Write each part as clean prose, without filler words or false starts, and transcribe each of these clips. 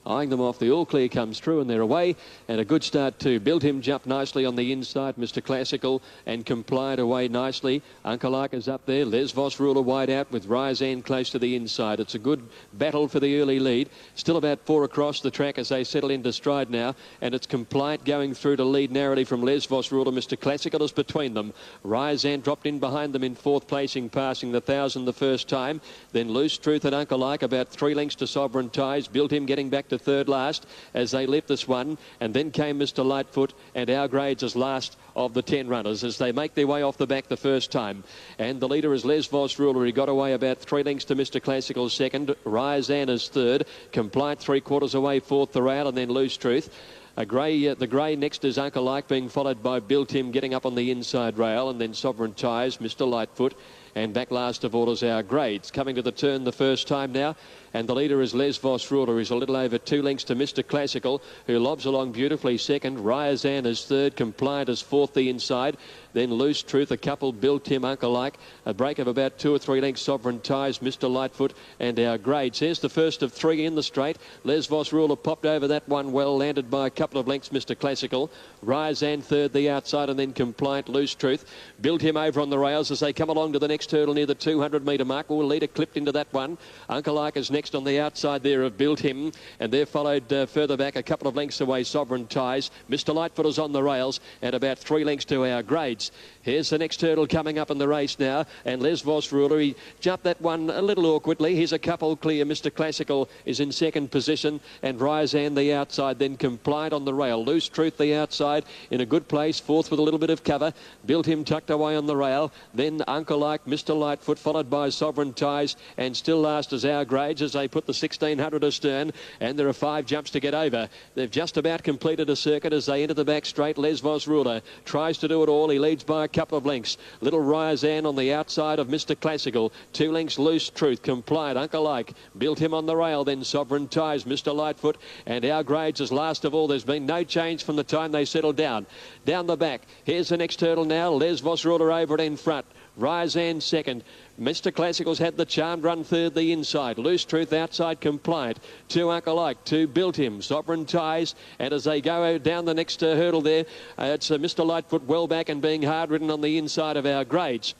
eyeing them off. The all clear comes through and they're away. And a good start too. Built Him jumped nicely on the inside. Mr. Classical and Complied away nicely. Uncle Ike is up there. Les Vos Ruler wide out with Ryazan close to the inside. It's a good battle for the early lead. Still about 4 across the track as they settle into stride now. And it's Compliant going through to lead narrowly from Les Vos Ruler. Mr. Classical is between them. Ryazan dropped in behind them in 4th placing, passing the 1,000 the first time. Then Loose Truth and Uncle Ike about 3 lengths to Sovereign Ties. Built Him getting back to 3rd last as they left this one. And then came Mr. Lightfoot and Our Grades as last of the 10 runners as they make their way off the back the first time. And the leader is Les Vos Ruler. He got away about 3 lengths to Mr. Classical's 2nd. Ryazan is 3rd. Compliant 3/4 away 4th the rail, and then Loose Truth. The grey next is Uncle Ike, being followed by Built Him getting up on the inside rail, and then Sovereign Ties, Mr. Lightfoot, and back last of all is Our Grades. Coming to the turn the first time now, and the leader is Les Vos Ruler. He's a little over 2 lengths to Mr. Classical, who lobs along beautifully 2nd. Ryazan is 3rd. Compliant is 4th the inside. Then Loose Truth, a couple, Built Him, Uncle Ike. A break of about 2 or 3 lengths, Sovereign Ties, Mr. Lightfoot, and Our Grades. Here's the first of 3 in the straight. Les Vos Ruler popped over that one well, landed by a couple of lengths, Mr. Classical. Ryazan 3rd the outside, and then Compliant, Loose Truth. Built Him over on the rails as they come along to the next hurdle near the 200-metre mark. Will leader clipped into that one. Uncle Ike is next on the outside there of Built Him, and they're followed further back a couple of lengths away, Sovereign Ties. Mr. Lightfoot is on the rails and about 3 lengths to Our Grades. Here's the next hurdle coming up in the race now, and Les Vos Ruler, he jumped that one a little awkwardly. Here's a couple clear. Mr. Classical is in 2nd position, and Ryazan the outside, then Compliant on the rail. Loose Truth the outside in a good place, 4th with a little bit of cover. Built Him tucked away on the rail, then Uncle Ike, Mr. Lightfoot, followed by Sovereign Ties, and still last is Our Grades as they put the 1600 astern, and there are 5 jumps to get over. They've just about completed a circuit as they enter the back straight. Les Vos Ruler tries to do it all. He leads by a couple of lengths. Little Ryazan on the outside of Mr. Classical. 2 lengths Loose Truth. Compliant, Uncle Ike. Built Him on the rail, then Sovereign Ties, Mr. Lightfoot, and Our Grades is last of all. There's been no change from the time they settled down. Down the back. Here's the next hurdle now. Les Vos Ruler over it in front. Ryazan 2nd. Mr. Classical's had the Charmed Run 3rd the inside. Loose Truth outside. Compliant. 2 Uncle Ike. 2 Built Him. Sovereign Ties. And as they go down the next hurdle there, it's Mr. Lightfoot well back and being hard ridden on the inside of Our Grades.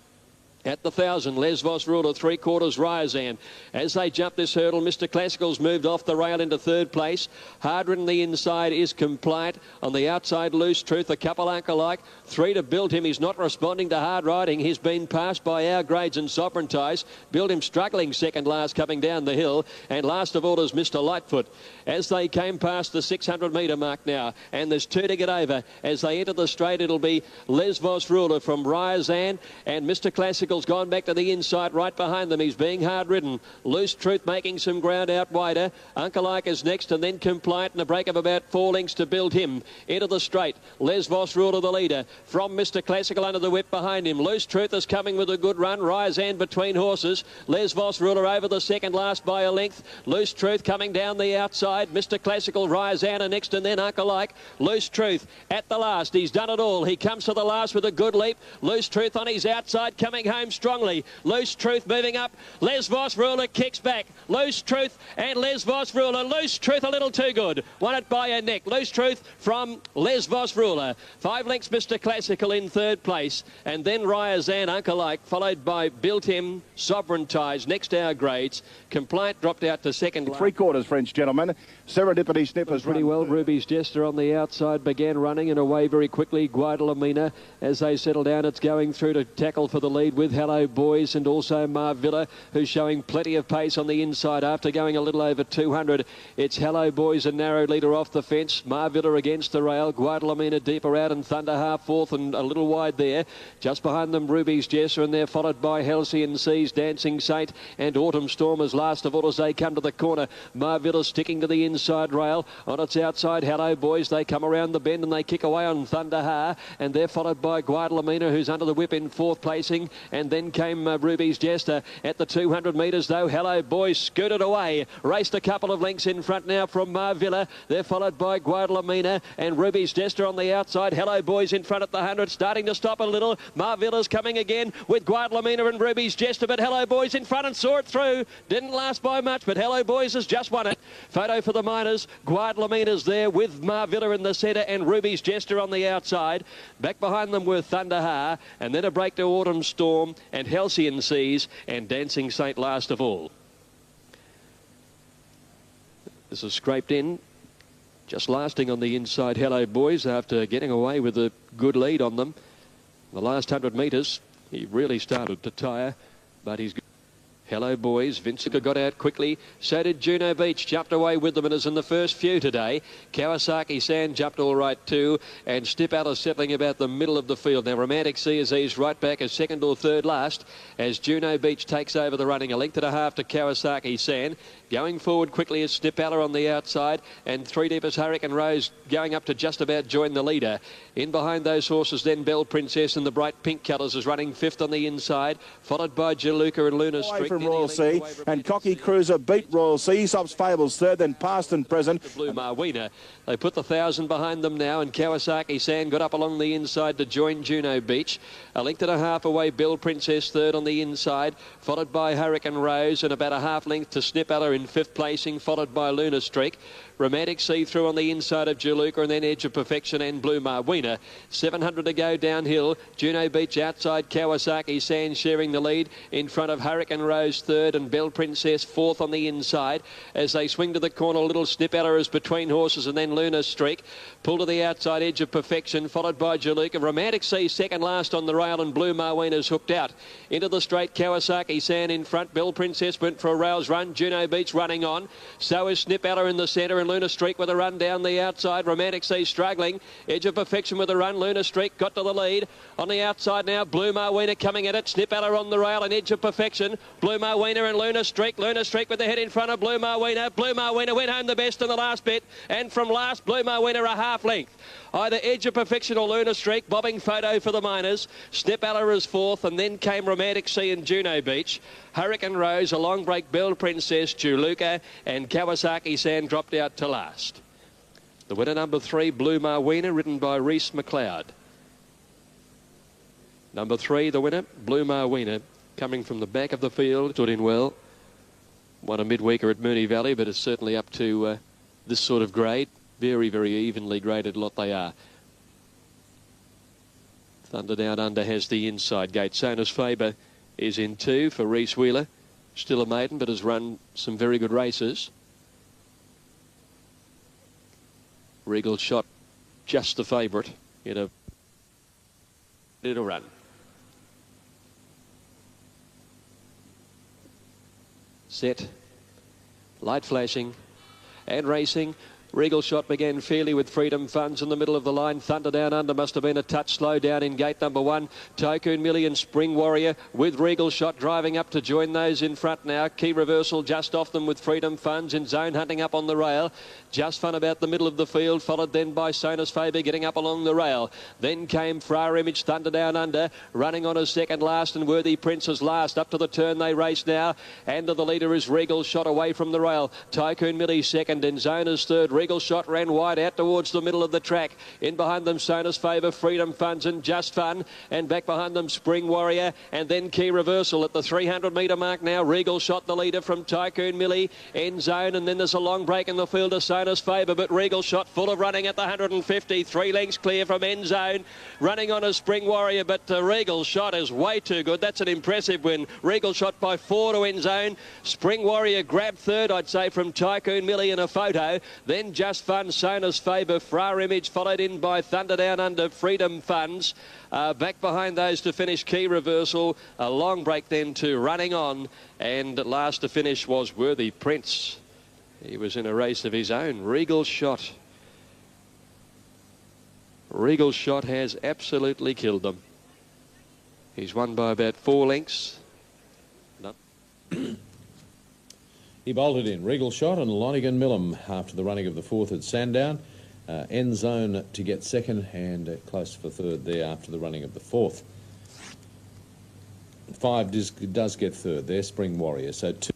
At the 1,000, Les Vos Ruler, 3/4 Ryazan. As they jump this hurdle, Mr. Classical's moved off the rail into 3rd place. Hard ridden the inside is Compliant. On the outside, Loose Truth, a couple Uncle Ike. 3 to Built Him. He's not responding to hard riding. He's been passed by Our Grades and Sovereign Ties. Built Him struggling 2nd last coming down the hill. And last of all is Mr. Lightfoot. As they came past the 600-metre mark now, and there's 2 to get over. As they enter the straight, it'll be Les Vos Ruler from Ryazan, and Mr. Classical gone back to the inside right behind them. He's being hard ridden. Loose Truth making some ground out wider. Uncle Ike is next, and then Compliant in a break of about 4 lengths to Build Him. Into the straight. Les Vos Ruler the leader. From Mr. Classical under the whip behind him. Loose Truth is coming with a good run. Ryazan between horses. Les Vos Ruler over the 2nd last by a length. Loose Truth coming down the outside. Mr. Classical, Ryazan are next, and then Uncle Ike. Loose Truth at the last. He's done it all. He comes to the last with a good leap. Loose Truth on his outside coming home strongly. Loose Truth moving up. Les Vos Ruler kicks back. Loose Truth and Les Vos Ruler. Loose Truth a little too good. Won it by a neck. Loose Truth from Les Vos Ruler. 5 lengths Mr. Classical in 3rd place. And then Ryazan, Uncle Ike, followed by Built Him, Sovereign Ties. Next Our Grades. Compliant dropped out to 2nd. 3/4, French gentlemen. Serendipity Snippers pretty well. Ruby's Jester on the outside began running and away very quickly. Guadalamina as they settle down. It's going through to tackle for the lead with Hello Boys and also Marvilla, who's showing plenty of pace on the inside after going a little over 200. It's Hello Boys, a narrow leader off the fence. Marvilla against the rail. Guadalamina deeper out, and Thunderheart 4th and a little wide there. Just behind them, Ruby's Jester, and they're followed by Halcyon Seas, Dancing Saint, and Autumn Storm as last of all as they come to the corner. Marvilla sticking to the inside rail. On its outside, Hello Boys, they come around the bend and they kick away on Thunderheart, and they're followed by Guadalamina, who's under the whip in 4th placing, and then came Ruby's Jester. At the 200 metres though, Hello Boys scooted away, raced a couple of lengths in front now from Marvilla. They're followed by Guadalamina and Ruby's Jester on the outside. Hello Boys in front at the 100, starting to stop a little. Marvilla's coming again with Guadalamina and Ruby's Jester, but but Hello Boys in front and saw it through. Didn't last by much, but Hello Boys has just won it. Photo for the Miners. Guadalamina's there with Marvilla in the centre and Ruby's Jester on the outside. Back behind them were Thunderha, and then a break to Autumn Storm and Halcyon Seas and Dancing Saint last of all. This is scraped in. Just lasting on the inside, Hello Boys, after getting away with a good lead on them. The last 100 metres, he really started to tire, but he's good. Hello Boys, Vincica got out quickly, so did Juno Beach, jumped away with them and is in the first few today. Kawasaki Sand jumped all right too, and Step Out is settling about the middle of the field. Now Romantic Sea is eased right back as second or third last as Juno Beach takes over the running. A length and a half to Kawasaki Sand. Going forward quickly is Step Out on the outside, and three deep is Hurricane Rose going up to just about join the leader. In behind those horses then Belle Princess in the bright pink colours is running fifth on the inside, followed by Jaluka and Luna Street. From Royal Sea, and Cocky Cruiser beat Royal Sea. Aesop's Fables third, then Past and Present. Blue Marwina. They put the 1,000 behind them now, and Kawasaki Sand got up along the inside to join Juno Beach. A length and a half away, Belle Princess third on the inside, followed by Hurricane Rose, and about a half length to Snip Ella in fifth placing, followed by Luna Streak. Romantic See-Through on the inside of Jaluka, and then Edge of Perfection and Blue Marwina. 700 to go downhill. Juno Beach outside, Kawasaki Sand sharing the lead in front of Hurricane Rose third and Belle Princess fourth on the inside. As they swing to the corner, Little Snip Ella is between horses, and then Luna Streak. Pull to the outside, Edge of Perfection, followed by Jaluka. Romantic See second last on the rail, and Blue Marwina's hooked out. Into the straight, Kawasaki Sand in front. Belle Princess went for a rails run. Juno Beach running on. So is Snip Ella in the centre, and Luna Streak with a run down the outside. Romantic Sea struggling. Edge of Perfection with a run. Luna Streak got to the lead. On the outside now, Blue Marwina coming at it. Snip Ella on the rail and Edge of Perfection. Blue Marwina and Luna Streak. Luna Streak with the head in front of Blue Marwina. Blue Marwina went home the best in the last bit. And from last, Blue Marwina a half length. Either Edge of Perfection or Luna Streak. Bobbing Photo for the Miners. Snip Ella is fourth, and then came Romantic Sea and Juno Beach. Hurricane Rose, a long break, Belle Princess, Jaluka, and Kawasaki Sand dropped out to last. The winner, number 3, Blue Marwina, ridden by Reese McLeod. Number 3, the winner, Blue Marwina, coming from the back of the field, stood in well. Won a midweeker at Moonee Valley, but it's certainly up to this sort of grade. Very, very evenly graded lot they are. Thunder Down Under has the inside gate. Sonus Faber is in 2 for Reese Wheeler. Still a maiden, but has run some very good races. Regal Shot, just the favourite in a run. Set, light flashing and racing. Regal Shot began fairly with Freedom Funds in the middle of the line. Thunder Down Under must have been a touch slow down in gate number 1. Tycoon Millie and Spring Warrior with Regal Shot driving up to join those in front now. Key Reversal just off them with Freedom Funds in zone hunting up on the rail. Just Fun about the middle of the field, followed then by Sonus Faber getting up along the rail. Then came Fra Image, Thunder Down Under, running on as second last, and Worthy Princess last. Up to the turn they race now, and the leader is Regal Shot away from the rail. Tycoon Millie second, and Zone is third. Regal Shot ran wide out towards the middle of the track. In behind them, Sonus Faber, Freedom Funds and Just Fun, and back behind them, Spring Warrior, and then Key Reversal at the 300 metre mark now. Regal Shot the leader from Tycoon Millie, End Zone, and then there's a long break in the field of Sonus Faber, but Regal Shot full of running at the 150, 3 lengths clear from End Zone, running on a Spring Warrior, but Regal Shot is way too good. That's an impressive win. Regal Shot by 4 to End Zone. Spring Warrior grabbed third, I'd say, from Tycoon Millie in a photo. Then Just Fun, Sonus Faber, Fra Image, followed in by Thunder Down Under, Freedom Funds. Back behind those to finish Key Reversal. A long break then to Running On, and last to finish was Worthy Prince. He was in a race of his own. Regal Shot. Regal Shot has absolutely killed them. He's won by about 4 lengths. No. He bolted in Regal Shot and Lonigan Millam after the running of the 4th at Sandown. End Zone to get second, and close for third there after the running of the 4th. 5 does get third there, Spring Warrior. So 2.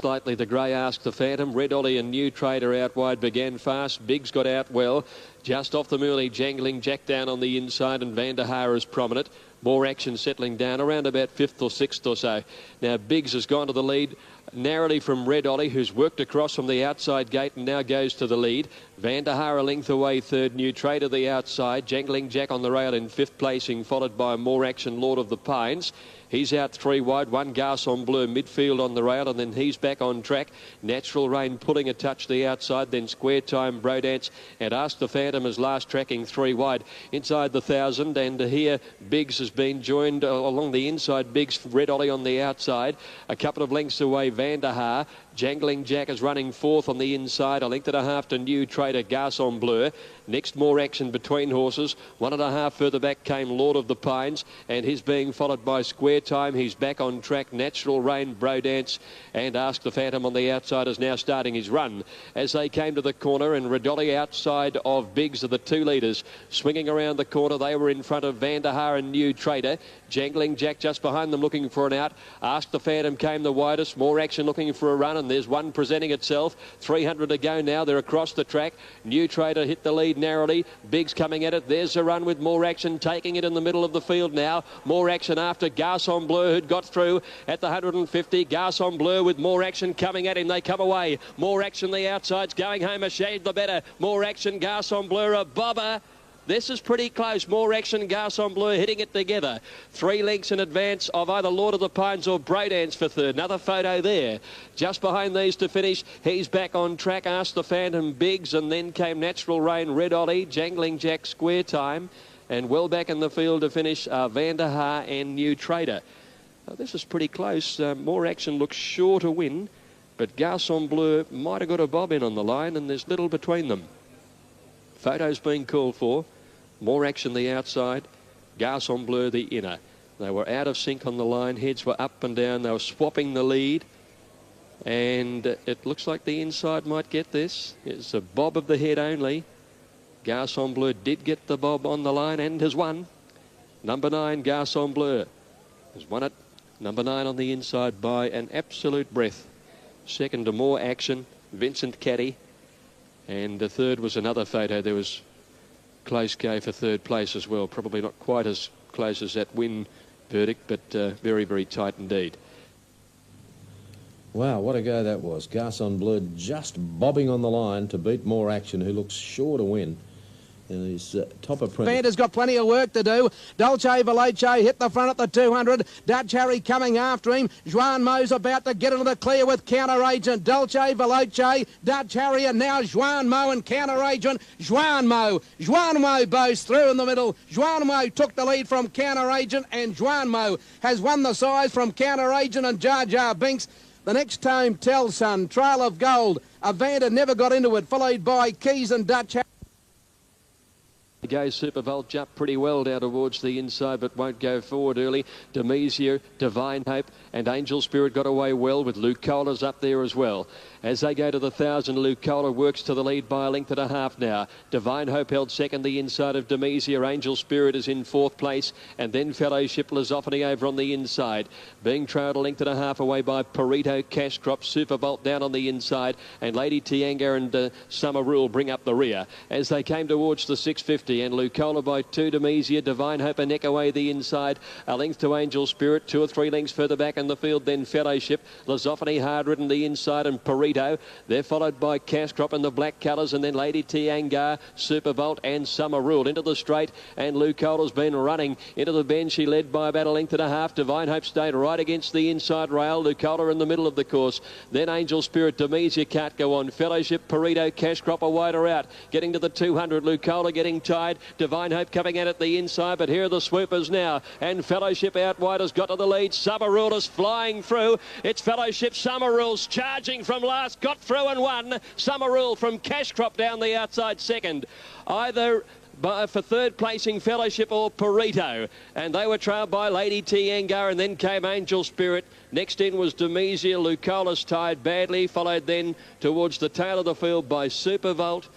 Slightly, the grey asked the Phantom. Red Ollie and New Trader out wide began fast. Biggs got out well. Just off the Mooley, jangling Jack down on the inside, and Van der Haar is prominent. More Action settling down around about 5th or 6th or so. Now Biggs has gone to the lead narrowly from Red Ollie, who's worked across from the outside gate and now goes to the lead. Van der Haar a length away third, New Trader the outside. Jangling Jack on the rail in 5th placing, followed by More Action, Lord of the Pines. He's out 3 wide, 1 Garçon Bleu midfield on the rail, and then he's back on track. Natural Rain pulling a touch the outside, then Square Time, Brodance, and Ask the Phantom is last tracking 3 wide inside the 1,000. And here Biggs has been joined along the inside. Biggs, Red Ollie on the outside. A couple of lengths away, Van der Haar. Jangling Jack is running 4th on the inside. A length and a half to New Trader, Garçon Bleu. Next, More Action between horses. 1.5 further back came Lord of the Pines, and he's being followed by Square Time. He's back on track. Natural Rain, Brodance, and Ask the Phantom on the outside is now starting his run. As they came to the corner, and Redolli outside of Biggs are the 2 leaders. Swinging around the corner, they were in front of Van der Haar and New Trader. Jangling Jack just behind them looking for an out. Ask the Phantom came the widest. More Action looking for a run, and there's one presenting itself. 300 to go now. They're across the track. New Trader hit the lead narrowly. Biggs coming at it. There's a run with More Action taking it in the middle of the field now. More Action after Garçon Bleu, who'd got through at the 150. Garçon Bleu with More Action coming at him. They come away. More Action the outside's going home a shade the better. More Action, Garçon Bleu, a bobber. This is pretty close. More Action, Garçon Bleu hitting it together. 3 lengths in advance of either Lord of the Pines or Brodance for third. Another photo there. Just behind these to finish. He's back on track. Ask the Phantom, Biggs, and then came Natural Rain, Red Ollie, Jangling Jack, Square Time, and well back in the field to finish Van der Haar and New Trader. This is pretty close. More Action looks sure to win, but Garçon Bleu might have got a bob in on the line, and there's little between them. Photos being called for. More Action the outside, Garçon Bleu the inner. They were out of sync on the line. Heads were up and down. They were swapping the lead. And it looks like the inside might get this. It's a bob of the head only. Garçon Bleu did get the bob on the line and has won. Number 9, Garçon Bleu, has won it. Number 9 on the inside by an absolute breath. Second to More Action, Vincent Caddy. And the third was another photo. There was close go for third place as well. Probably not quite as close as that win verdict, but very, very tight indeed. Wow, what a go that was. Garçon Bleu just bobbing on the line to beat More Action, who looks sure to win. And he's top of print. Vander's got plenty of work to do. Dolce Veloce hit the front at the 200. Dutch Harry coming after him. Juan Mo's about to get into the clear with Counter Agent. Dolce Veloce, Dutch Harry, and now Juan Mo and Counter Agent. Juan Mo bows through in the middle. Juan Mo took the lead from Counter Agent, and Juan Mo has won the size from Counter Agent and Jar Jar Binks. The next time, Tell Son, Trail of Gold. Evander never got into it, followed by Keys and Dutch Harry. Goes Super Volt up pretty well down towards the inside, but won't go forward early. Demesia, Divine Hope, and Angel Spirit got away well with Lucola's up there as well. As they go to the 1,000, Lucola works to the lead by a length and a half now. Divine Hope held second the inside of Demesia. Angel Spirit is in 4th place, and then Fellowship Lizophony over on the inside. Being trailed a length and a half away by Perito, Cash Crop, Super Volt down on the inside, and Lady Tianga and Summer Rule bring up the rear. As they came towards the 650, and Lucola by 2, Demesia, Divine Hope a neck away the inside, a length to Angel Spirit, 2 or 3 lengths further back in the field, then Fellowship, Lizophony hard ridden the inside, and Perito. They're followed by Cash Crop in the black colours, and then Lady Tianga, Super Volt and Summer Rule into the straight, and Lucola's been running into the bend. She led by about a length and a half. Divine Hope stayed right against the inside rail. Lucola in the middle of the course. Then Angel Spirit, Demesia can't go on. Fellowship, Perito, Cash Crop are wider out. Getting to the 200, Lucola getting tied. Divine Hope coming at it the inside, but here are the swoopers now. And Fellowship out wide has got to the lead. Summer Rule is flying through. It's Fellowship. Summer Rule's charging from last. Got through and won. Summer Rule from Cash Crop down the outside second. Either for third placing Fellowship or Perito, and they were trailed by Lady Tianga, and then came Angel Spirit. Next in was Demesia. Lucola's tied badly, followed then towards the tail of the field by Super Volt.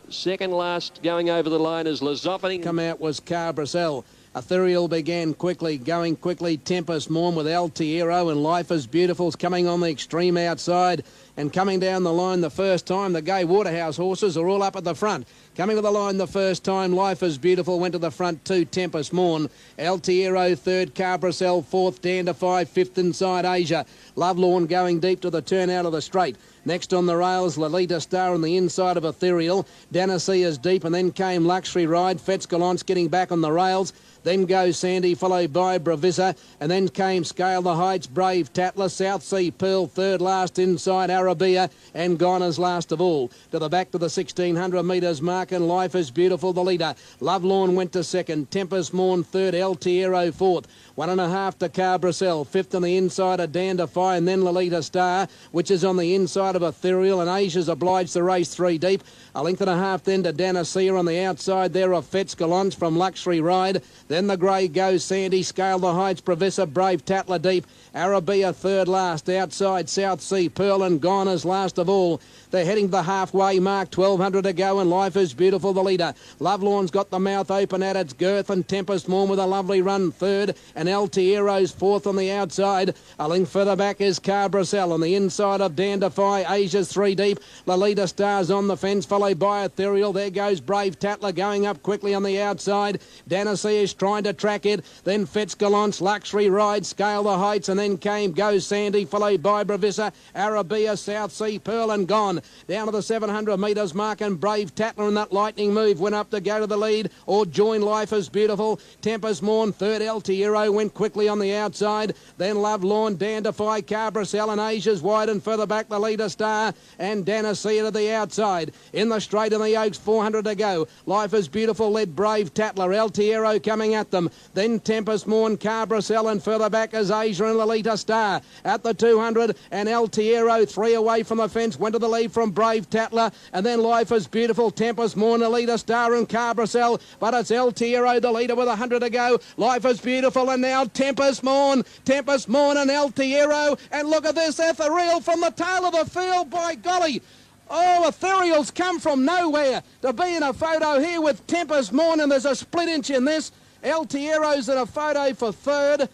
Second last going over the line is Lizophony. Come out was Car Bracel. Ethereal began quickly, going quickly. Tempest Morn with Altiero and Life is Beautiful's coming on the extreme outside. And coming down the line the first time, the Gay Waterhouse horses are all up at the front. Coming to the line the first time, Life is Beautiful went to the front too, Tempest Morn. Altiero third, Cabracel fourth, Dandify fifth inside Asia. Lovelorn going deep to the turn out of the straight. Next on the rails, Lolita Star on the inside of Ethereal. Danacy is deep, and then came Luxury Ride. Fetzgalance getting back on the rails. Then goes Sandy, followed by Bravissa, and then came Scale the Heights, Brave Tatler, South Sea Pearl, third last inside Arabia, and Goner's last of all. To the back to the 1600 metres mark, and Life is Beautiful, the leader. Lovelorn went to second, Tempest Morn third, Altiero fourth. 1.5 to Cabracel, fifth on the inside of Dandify, and then Lolita Star, which is on the inside of Ethereal, and Asia's obliged to race 3 deep. 1.5 lengths then to Danacia on the outside there of Fetzgalance from Luxury Ride. Then the grey goes Sandy, Scale the Heights, Bravissa, Brave Tatler deep. Arabia third last, outside South Sea Pearl, and Goner's last of all. They're heading to the halfway mark, 1,200 to go, and Life is Beautiful, the leader. Lovelorn's got the mouth open at its girth, and Tempest Morn with a lovely run third, and Altiero's fourth on the outside. A length further back is Cabracel on the inside of Dandify. Asia's 3 deep. Lolita Star's on the fence, followed by Ethereal. There goes Brave Tatler going up quickly on the outside. Danacy is trying to track it. Then Fetzgalance, Luxury Ride, Scale the Heights, and then came Goes Sandy, followed by Bravissa, Arabia, South Sea Pearl, and Gone. Down to the 700 metres mark, and Brave Tatler in that lightning move went up to go to the lead, or join Life is Beautiful. Tempest Morn third, Altiero went quickly on the outside. Then Lovelorn, Dandify, Cabracel, and Asia's wide, and further back the leader Star and Danacia to the outside. In the straight and the Oaks, 400 to go. Life is Beautiful led Brave Tatler, Altiero coming at them. Then Tempest Morn, Cabracel, and further back is Asia and Lolita Star. At the 200, and Altiero 3 away from the fence, went to the lead from Brave Tatler, and then Life is Beautiful, Tempest Morn, Lolita Star and Cabracel, but it's Altiero the leader with 100 to go. Life is Beautiful, and now Tempest Morn and Altiero, and look at this, Ethereal from the tail of the field, by golly. Oh, Ethereal's come from nowhere to be in a photo here with Tempest Morn, and there's a split inch in this. Altiero's in a photo for third,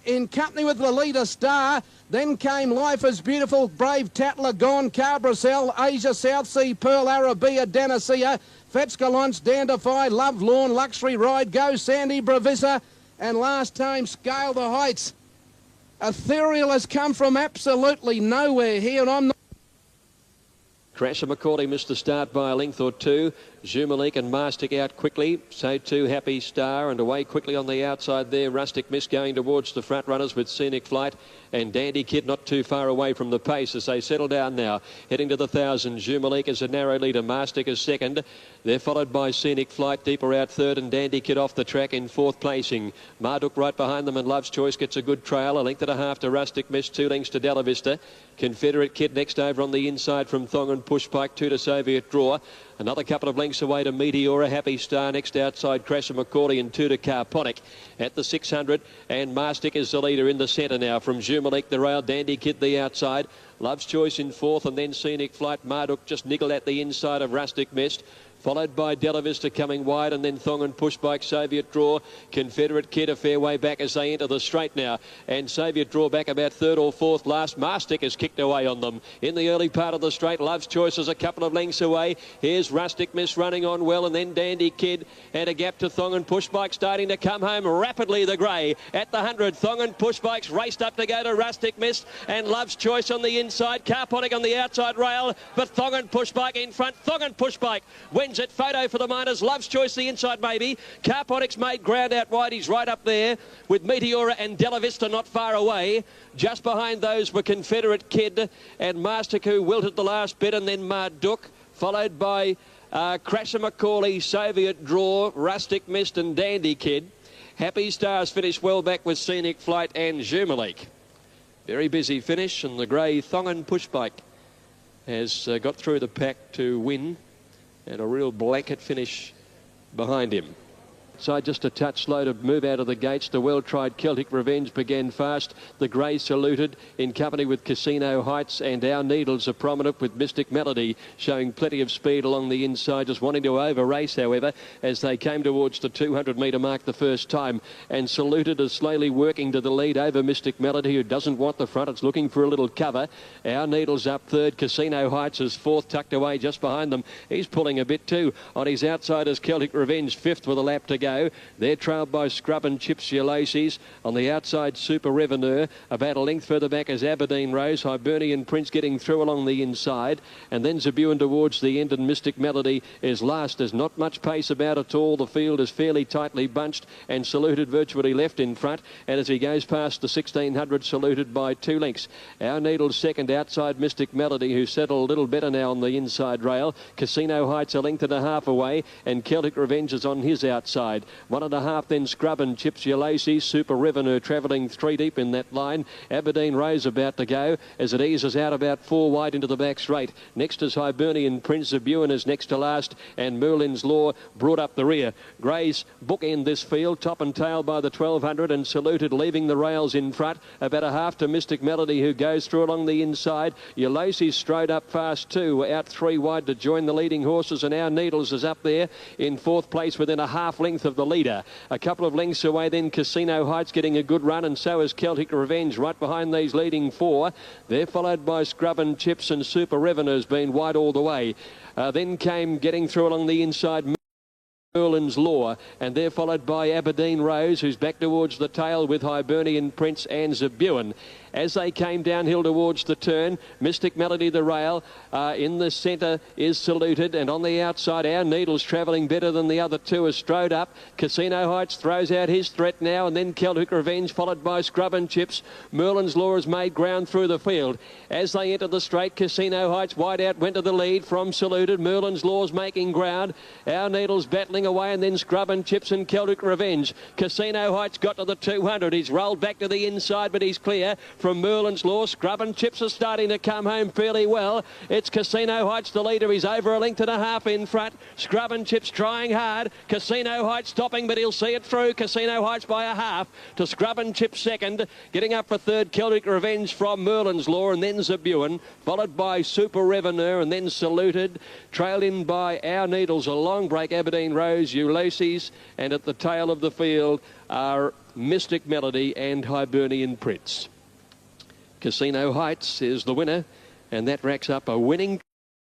in company with Lolita Star. Then came Life is Beautiful, Brave Tatler, Gone, Cabracel, Asia, South Sea Pearl, Arabia, Danacia, Fetzgalance, Dandify, Lovelorn, Luxury Ride, Go Sandy, Bravissa, and last time Scale the Heights. Ethereal has come from absolutely nowhere here, and I'm not... Crasher McCormick missed the start by a length or two. Jumalik and Mastic out quickly. So too Happy Star, and away quickly on the outside there. Rustic Miss going towards the front runners with Scenic Flight and Dandy Kid not too far away from the pace as they settle down now. Heading to the 1,000. Jumalik is a narrow leader. Mastic is second. They're followed by Scenic Flight deeper out third, and Dandy Kid off the track in fourth placing. Marduk right behind them, and Love's Choice gets a good trail. 1.5 lengths to Rustic Miss, 2 lengths to Della Vista. Confederate Kid next over on the inside from Thong and Pushpike, 2 to Soviet Draw. Another couple of lengths away to Meteora, Happy Star next outside Crasher McCordy, and 2 to Carponic at the 600. And Mastic is the leader in the centre now from Jumalik, the rail, Dandy Kid the outside. Love's Choice in fourth, and then Scenic Flight. Marduk just niggled at the inside of Rustic Mist. Followed by Della Vista coming wide, and then Thong and Pushbike, Soviet Draw. Confederate Kid a fair way back as they enter the straight now. And Soviet Draw back about third or fourth last. Mastic has kicked away on them in the early part of the straight. Love's Choice is a couple of lengths away. Here's Rustic Miss running on well, and then Dandy Kid. And a gap to Thong and Pushbike starting to come home rapidly, the grey. At the 100, Thong and Pushbike's raced up to go to Rustic Miss. And Love's Choice on the inside. Carponic on the outside rail. But Thong and Pushbike in front. Thong and Pushbike wins it. Photo for the miners. Love's Choice the inside maybe. Carponic's made ground out wide. He's right up there with Meteora and Della Vista not far away. Just behind those were Confederate Kid and Mastic, who wilted the last bit, and then Marduk, followed by Crasher McCauley, Soviet Draw, Rustic Mist and Dandy Kid. Happy Stars finished well back with Scenic Flight and Jumalik. Very busy finish, and the grey Thong and Pushbike has got through the pack to win, and a real blanket finish behind him. Side just a touch slow to move out of the gates. The well-tried Celtic Revenge began fast. The Grey saluted in company with Casino Heights, and Our Needles are prominent with Mystic Melody showing plenty of speed along the inside, just wanting to over-race, however, as they came towards the 200-metre mark the first time. And Saluted is slowly working to the lead over Mystic Melody, who doesn't want the front. It's looking for a little cover. Our Needles up third. Casino Heights is fourth, tucked away just behind them. He's pulling a bit too. On his outside is Celtic Revenge, fifth with a lap to go. They're trailed by Scrub and Chips Ulysses. On the outside, Super Reveneur. About a length further back is Aberdeen Rose. Hibernian Prince getting through along the inside. And then Zabuan towards the end, and Mystic Melody is last. There's not much pace about at all. The field is fairly tightly bunched, and Saluted virtually left in front. And as he goes past the 1600, Saluted by 2 lengths. Our Needles second outside Mystic Melody, who settled a little better now on the inside rail. Casino Heights a length and a half away, and Celtic Revenge is on his outside. 1.5 then Scrub and Chips Ulysses. Super Revenue travelling 3 deep in that line. Aberdeen Rose about to go as it eases out about 4 wide into the back straight. Next is Hibernian Prince. Zabuan is next to last, and Merlin's Law brought up the rear. Grey's bookend this field, top and tail by the 1200, and Saluted leaving the rails in front. About a half to Mystic Melody, who goes through along the inside. Ulysses strode up fast too, out 3 wide to join the leading horses, and Our Needles is up there in 4th place within a half length of the leader. A couple of lengths away then Casino Heights getting a good run, and so is Celtic Revenge right behind these leading 4. They're followed by Scrub and Chips, and Super Revenue's been wide all the way. Then came getting through along the inside Merlin's Law, and they're followed by Aberdeen Rose, who's back towards the tail with Hibernian Prince and Zabuan. As they came downhill towards the turn, Mystic Melody the rail. In the centre is Saluted, and on the outside, Our Needles travelling better than the other two is strode up. Casino Heights throws out his threat now, and then Celtic Revenge followed by Scrub and Chips. Merlin's Law has made ground through the field. As they enter the straight, Casino Heights wide out went to the lead from Saluted. Merlin's Law's making ground. Our Needles battling away, and then Scrub and Chips and Celtic Revenge. Casino Heights got to the 200. He's rolled back to the inside, but he's clear from Merlin's Law. Scrub and Chips are starting to come home fairly well. It's Casino Heights the leader. He's over a length and a half in front. Scrub and Chips trying hard. Casino Heights stopping, but he'll see it through. Casino Heights by a half to Scrub and Chips second. Getting up for third, Celtic Revenge from Merlin's Law, and then Zabuan, followed by Super Revenue, and then Saluted, trailed in by Our Needles. A long break, Aberdeen Rose, Ulysses, and at the tail of the field are Mystic Melody and Hibernian Prince. Casino Heights is the winner, and that racks up a winning